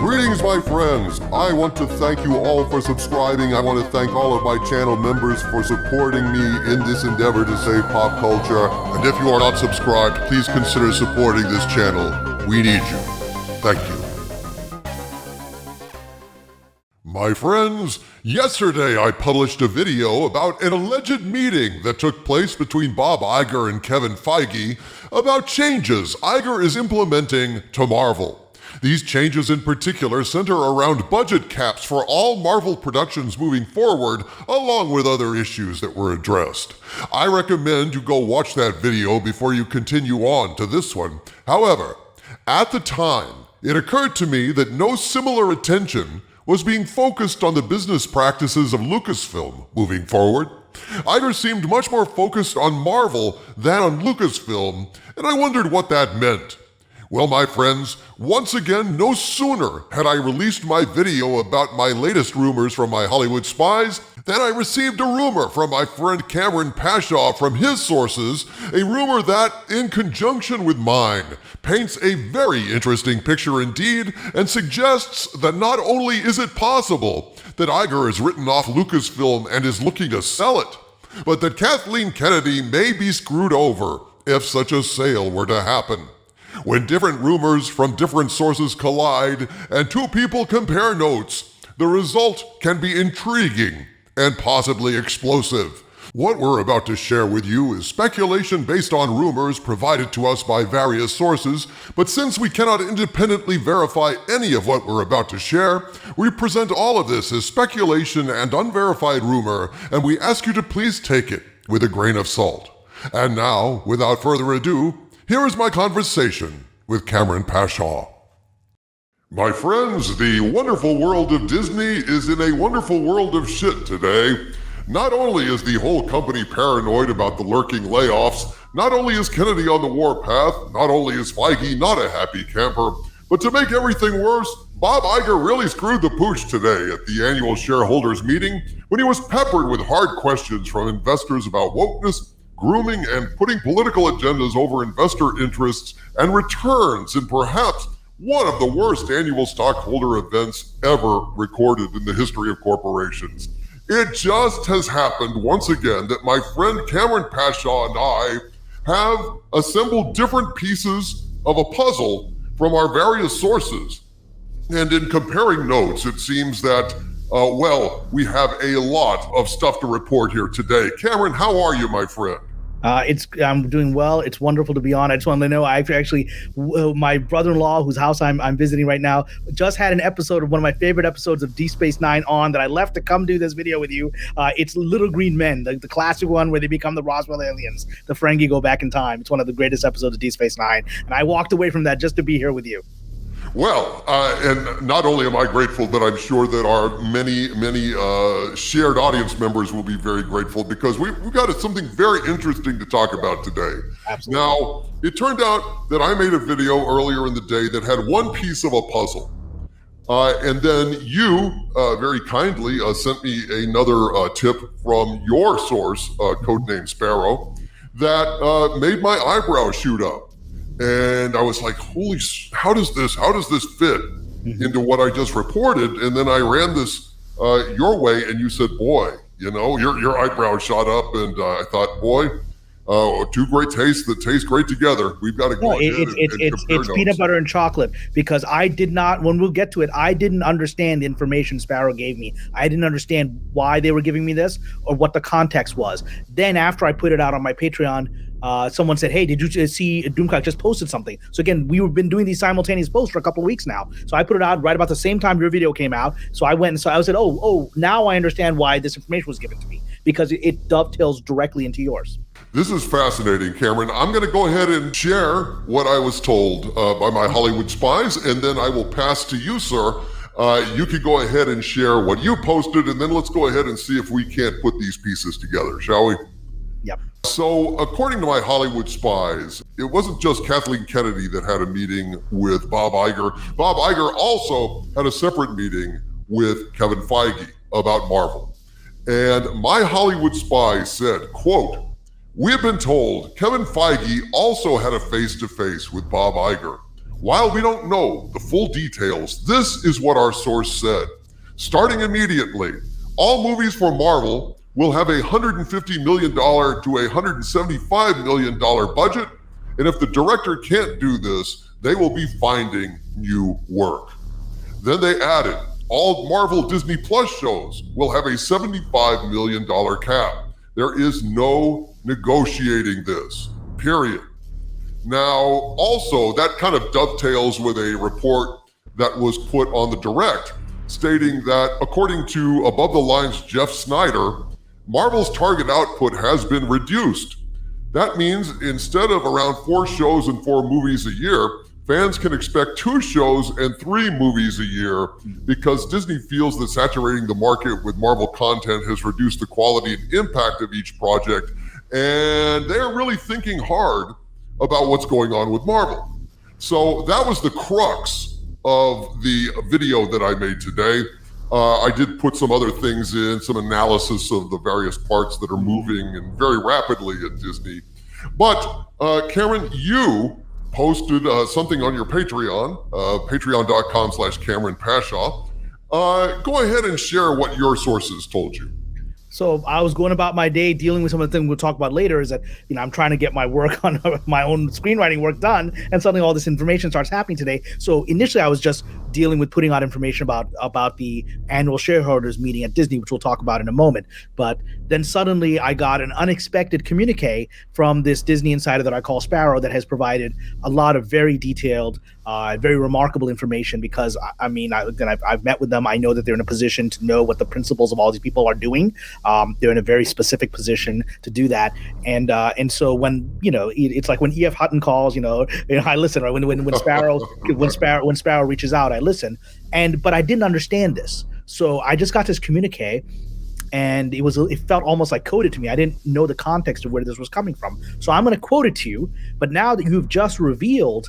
Greetings, my friends. I want to thank you all for subscribing. I want to thank all of my channel members for supporting me in this endeavor to save pop culture. And if you are not subscribed, please consider supporting this channel. We need you. Thank you. My friends, yesterday I published a video about an alleged meeting that took place between Bob Iger and Kevin Feige about changes Iger is implementing to Marvel. These changes in particular center around budget caps for all Marvel productions moving forward, along with other issues that were addressed. I recommend you go watch that video before you continue on to this one. However, at the time, it occurred to me that no similar attention was being focused on the business practices of Lucasfilm moving forward. Iger seemed much more focused on Marvel than on Lucasfilm, and I wondered what that meant. Well, my friends, once again, no sooner had I released my video about my latest rumors from my Hollywood spies than I received a rumor from my friend Kamran Pasha from his sources, a rumor that, in conjunction with mine, paints a very interesting picture indeed and suggests that not only is it possible that Iger has written off Lucasfilm and is looking to sell it, but that Kathleen Kennedy may be screwed over if such a sale were to happen. When different rumors from different sources collide and two people compare notes, the result can be intriguing and possibly explosive. What we're about to share with you is speculation based on rumors provided to us by various sources, but since we cannot independently verify any of what we're about to share, we present all of this as speculation and unverified rumor, and we ask you to please take it with a grain of salt. And now, without further ado, here is my conversation with Kamran Pasha. My friends, the wonderful world of Disney is in a wonderful world of shit today. Not only is the whole company paranoid about the lurking layoffs, not only is Kennedy on the warpath, not only is Feige not a happy camper, but to make everything worse, Bob Iger really screwed the pooch today at the annual shareholders meeting when he was peppered with hard questions from investors about wokeness, grooming, and putting political agendas over investor interests and returns in perhaps one of the worst annual stockholder events ever recorded in the history of corporations. It just has happened once again that my friend Kamran Pasha and I have assembled different pieces of a puzzle from our various sources. And in comparing notes, it seems that, we have a lot of stuff to report here today. Kamran, how are you, my friend? I'm doing well. It's wonderful to be on. I just wanted to know, my brother-in-law, whose house I'm visiting right now, just had an episode of one of my favorite episodes of Deep Space Nine on that I left to come do this video with you. It's Little Green Men, the classic one where they become the Roswell aliens. The Ferengi go back in time. It's one of the greatest episodes of Deep Space Nine. And I walked away from that just to be here with you. Well, and not only am I grateful, but I'm sure that our many shared audience members will be very grateful because we've got something very interesting to talk about today. Absolutely. Now, it turned out that I made a video earlier in the day that had one piece of a puzzle. And then you very kindly sent me another tip from your source, codename Sparrow, that made my eyebrows shoot up. And I was like, how does this fit into what I just reported? And then I ran this your way, and you said, boy, your eyebrows shot up, and I thought, boy, two great tastes that taste great together. We've got to go ahead it's peanut butter and chocolate, because I did not, when we'll get to it, I didn't understand the information Sparrow gave me. I didn't understand why they were giving me this or what the context was. Then after I put it out on my Patreon, someone said, hey, did you see Doomcock just posted something? So again, we've been doing these simultaneous posts for a couple of weeks now. So I put it out right about the same time your video came out. So I went and I said, now I understand why this information was given to me, because it dovetails directly into yours. This is fascinating, Kamran. I'm going to go ahead and share what I was told by my Hollywood spies, and then I will pass to you, sir. You can go ahead and share what you posted, and then let's go ahead and see if we can't put these pieces together, shall we? Yep. So, according to my Hollywood spies, it wasn't just Kathleen Kennedy that had a meeting with Bob Iger. Bob Iger also had a separate meeting with Kevin Feige about Marvel. And my Hollywood spies said, quote, "We have been told Kevin Feige also had a face-to-face with Bob Iger. While we don't know the full details, this is what our source said. Starting immediately, all movies for Marvel will have a $150 million to a $175 million budget, and if the director can't do this, they will be finding new work. Then they added, all Marvel Disney Plus shows will have a $75 million cap. There is no negotiating this, period. Now, also, that kind of dovetails with a report that was put on the Direct, stating that according to Above the Line's Jeff Snyder, Marvel's target output has been reduced. That means instead of around 4 shows and 4 movies a year, fans can expect 2 shows and 3 movies a year because Disney feels that saturating the market with Marvel content has reduced the quality and impact of each project, and they're really thinking hard about what's going on with Marvel. So that was the crux of the video that I made today. I did put some other things in, some analysis of the various parts that are moving and very rapidly at Disney. But Cameron, you posted something on your Patreon, patreon.com/Kamran Pasha. Go ahead and share what your sources told you. So I was going about my day dealing with some of the things we'll talk about later, is that, I'm trying to get my work on my own screenwriting work done, and suddenly all this information starts happening today. So initially I was just dealing with putting out information about the annual shareholders meeting at Disney, which we'll talk about in a moment. But then suddenly I got an unexpected communique from this Disney insider that I call Sparrow, that has provided a lot of very detailed, very remarkable information, because I've met with them. I know that they're in a position to know what the principles of all these people are doing. They're in a very specific position to do that, and so when it's like when E.F. Hutton calls, I listen. Right? When Sparrow reaches out, I listen. But I didn't understand this, so I just got this communique, and it felt almost like coded to me. I didn't know the context of where this was coming from, so I'm going to quote it to you. But now that you've just revealed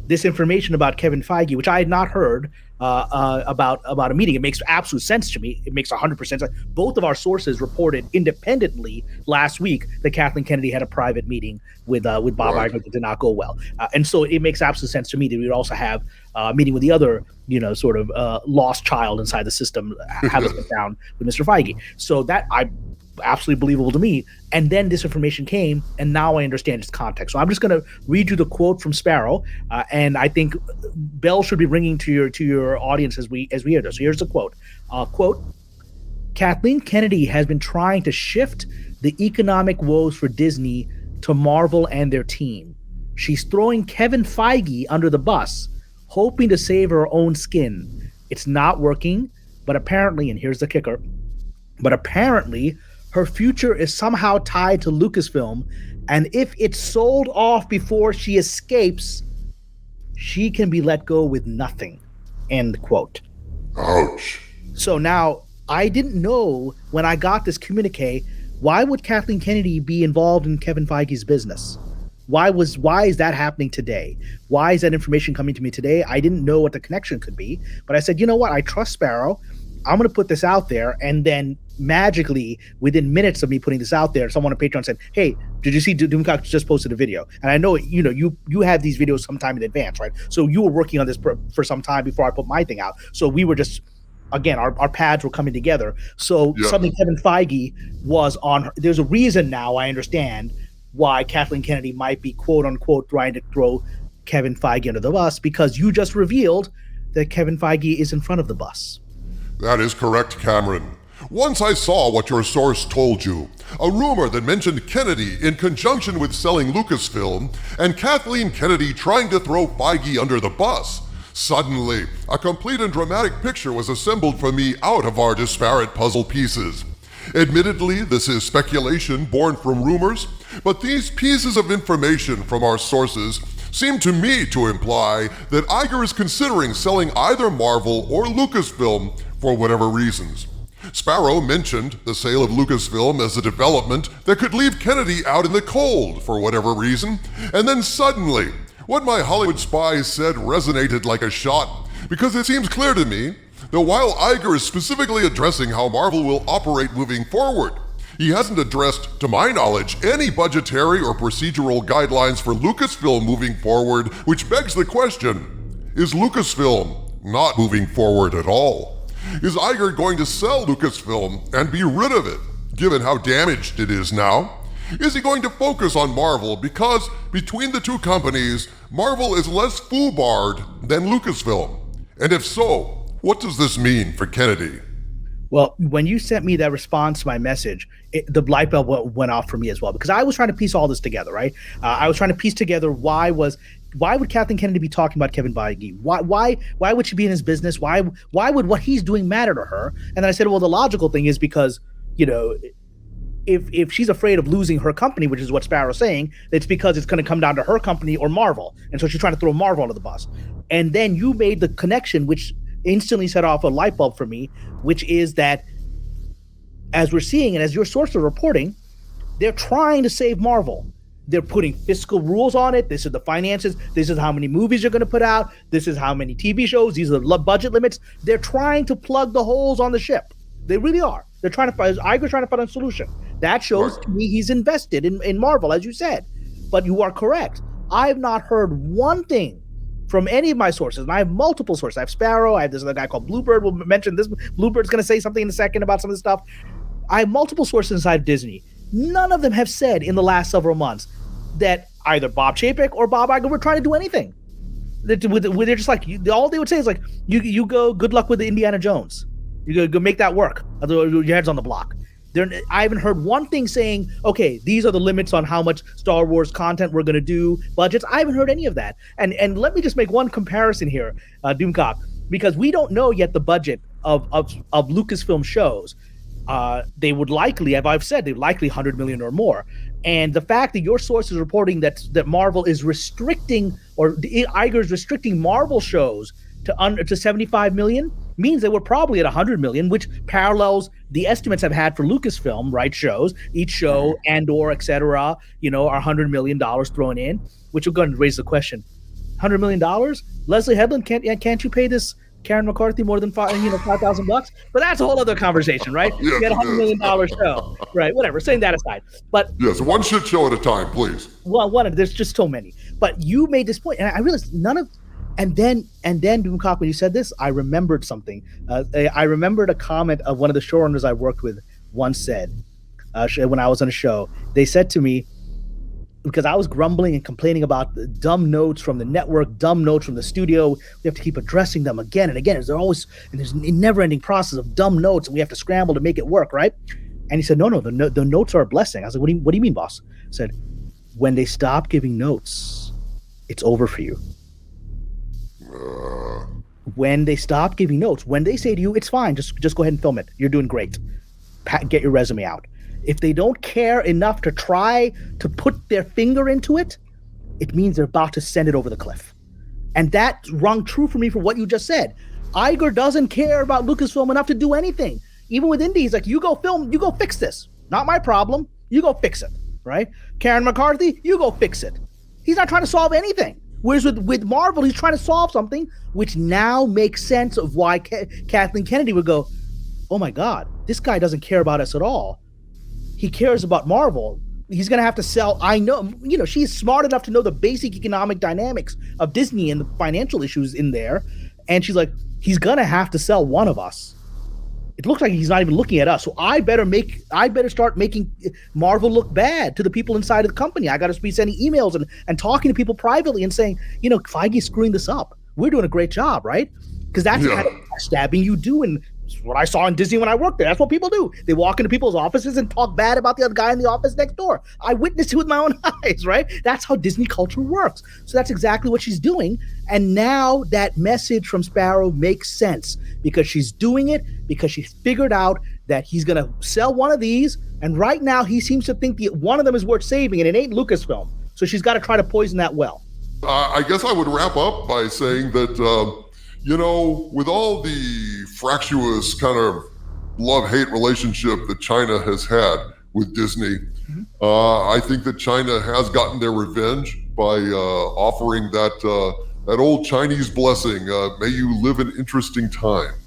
this information about Kevin Feige, which I had not heard about a meeting, it makes absolute sense to me. It makes 100% sense. Both of our sources reported independently last week that Kathleen Kennedy had a private meeting with Bob Iger that did not go well, and so it makes absolute sense to me that we would also have a meeting with the other, sort of lost child inside the system, have a sit down with Mr. Feige. So that absolutely believable to me. And then this information came, and now I understand its context. So I'm just going to read you the quote from Sparrow, and I think bell should be ringing to your audience as we hear this. So here's the quote. Quote: Kathleen Kennedy has been trying to shift the economic woes for Disney to Marvel and their team. She's throwing Kevin Feige under the bus, hoping to save her own skin. It's not working, but apparently, and here's the kicker, her future is somehow tied to Lucasfilm, and if it's sold off before she escapes, she can be let go with nothing. End quote. Ouch. So now, I didn't know when I got this communique, why would Kathleen Kennedy be involved in Kevin Feige's business? Why is that happening today? Why is that information coming to me today? I didn't know what the connection could be, but I said, you know what? I trust Sparrow. I'm going to put this out there, and then magically, within minutes of me putting this out there, someone on Patreon said, "Hey, did you see Doomcock just posted a video?" And I know you have these videos sometime in advance, right? So you were working on this for some time before I put my thing out. So we were just, again, our pads were coming together. So suddenly Kevin Feige was on. There's a reason now I understand why Kathleen Kennedy might be quote unquote trying to throw Kevin Feige under the bus, because you just revealed that Kevin Feige is in front of the bus. That is correct, Cameron. Once I saw what your source told you, a rumor that mentioned Kennedy in conjunction with selling Lucasfilm, and Kathleen Kennedy trying to throw Feige under the bus. Suddenly, a complete and dramatic picture was assembled for me out of our disparate puzzle pieces. Admittedly, this is speculation born from rumors, but these pieces of information from our sources seem to me to imply that Iger is considering selling either Marvel or Lucasfilm for whatever reasons. Sparrow mentioned the sale of Lucasfilm as a development that could leave Kennedy out in the cold for whatever reason, and then suddenly, what my Hollywood spies said resonated like a shot, because it seems clear to me that while Iger is specifically addressing how Marvel will operate moving forward, He hasn't addressed, to my knowledge, any budgetary or procedural guidelines for Lucasfilm moving forward, which begs the question, is Lucasfilm not moving forward at all? Is Iger going to sell Lucasfilm and be rid of it, given how damaged it is now? Is he going to focus on Marvel because between the two companies, Marvel is less foobarred than Lucasfilm? And if so, what does this mean for Kennedy? Well, when you sent me that response to my message, the light bulb went off for me as well, because I was trying to piece all this together, right? I was trying to piece together why would Kathleen Kennedy be talking about Kevin Feige? Why would she be in his business? Why would what he's doing matter to her? And then I said, well, the logical thing is because, if she's afraid of losing her company, which is what Sparrow's saying, it's because it's going to come down to her company or Marvel. And so she's trying to throw Marvel under the bus. And then you made the connection, which instantly set off a light bulb for me, which is that, as we're seeing and as your sources are reporting, they're trying to save Marvel. They're putting fiscal rules on it. This is the finances. This is how many movies you're going to put out. This is how many TV shows. These are the budget limits. They're trying to plug the holes on the ship. They really are. They're trying to find, Iger's trying to find a solution. That shows to me he's invested in Marvel, as you said. But you are correct. I have not heard one thing from any of my sources, and I have multiple sources. I have Sparrow. I have this other guy called Bluebird. We'll mention this. Bluebird's going to say something in a second about some of this stuff. I have multiple sources inside Disney. None of them have said in the last several months that either Bob Chapek or Bob Iger were trying to do anything. They're just like, all they would say is like, you go, good luck with the Indiana Jones. You go make that work. Otherwise, your head's on the block. I haven't heard one thing saying, okay, these are the limits on how much Star Wars content we're going to do, budgets. I haven't heard any of that. And let me just make one comparison here, Doomcock, because we don't know yet the budget of Lucasfilm shows. They would likely, as I've said, they're likely 100 million or more. And the fact that your source is reporting that Marvel is restricting, or Iger is restricting Marvel shows to 75 million means that we're probably at 100 million, which parallels the estimates I've had for Lucasfilm, right? Shows, each show, Andor, etc., are $100 million thrown in, which will go and raise the question: $100 million? Leslie Headland, can't you pay this Karen McCarthy more than $5,000? But that's a whole other conversation, right? Yes, you get a $100 million show, right? Whatever. Setting that aside, but yes, one shit show at a time, please. Well, there's just so many. But you made this point, and I realized none of. And then, Doomcock, when you said this, I remembered something. I remembered a comment of one of the showrunners I worked with once said, when I was on a show. They said to me, because I was grumbling and complaining about the dumb notes from the network, dumb notes from the studio, we have to keep addressing them again and again. There's a never-ending process of dumb notes, and we have to scramble to make it work, right? And he said, no, the notes are a blessing. I was like, what do you mean, boss? I said, when they stop giving notes, it's over for you. When they stop giving notes, when they say to you, it's fine, just go ahead and film it. You're doing great. Get your resume out. If they don't care enough to try to put their finger into it, it means they're about to send it over the cliff. And that rung true for me for what you just said. Iger doesn't care about Lucasfilm enough to do anything. Even with Indy, he's like, you go film, you go fix this. Not my problem. You go fix it, right? Karen McCarthy, you go fix it. He's not trying to solve anything. Whereas with Marvel, he's trying to solve something, which now makes sense of why Kathleen Kennedy would go, oh my God, this guy doesn't care about us at all. He cares about Marvel. He's going to have to sell. I know, she's smart enough to know the basic economic dynamics of Disney and the financial issues in there. And she's like, he's going to have to sell one of us. It looks like he's not even looking at us. So I better start making Marvel look bad to the people inside of the company. I got to be sending emails and talking to people privately and saying, Feige's screwing this up. We're doing a great job, right? Because that's the kind of stabbing you do. And what I saw in Disney when I worked there. That's what people do. They walk into people's offices and talk bad about the other guy in the office next door. I witnessed it with my own eyes, right? That's how Disney culture works. So that's exactly what she's doing. And now that message from Sparrow makes sense because she's doing it because she figured out that he's going to sell one of these. And right now he seems to think one of them is worth saving and it ain't Lucasfilm. So she's got to try to poison that well. I guess I would wrap up by saying that, with all the fractious kind of love-hate relationship that China has had with Disney, I think that China has gotten their revenge by offering that old Chinese blessing, may you live in interesting times.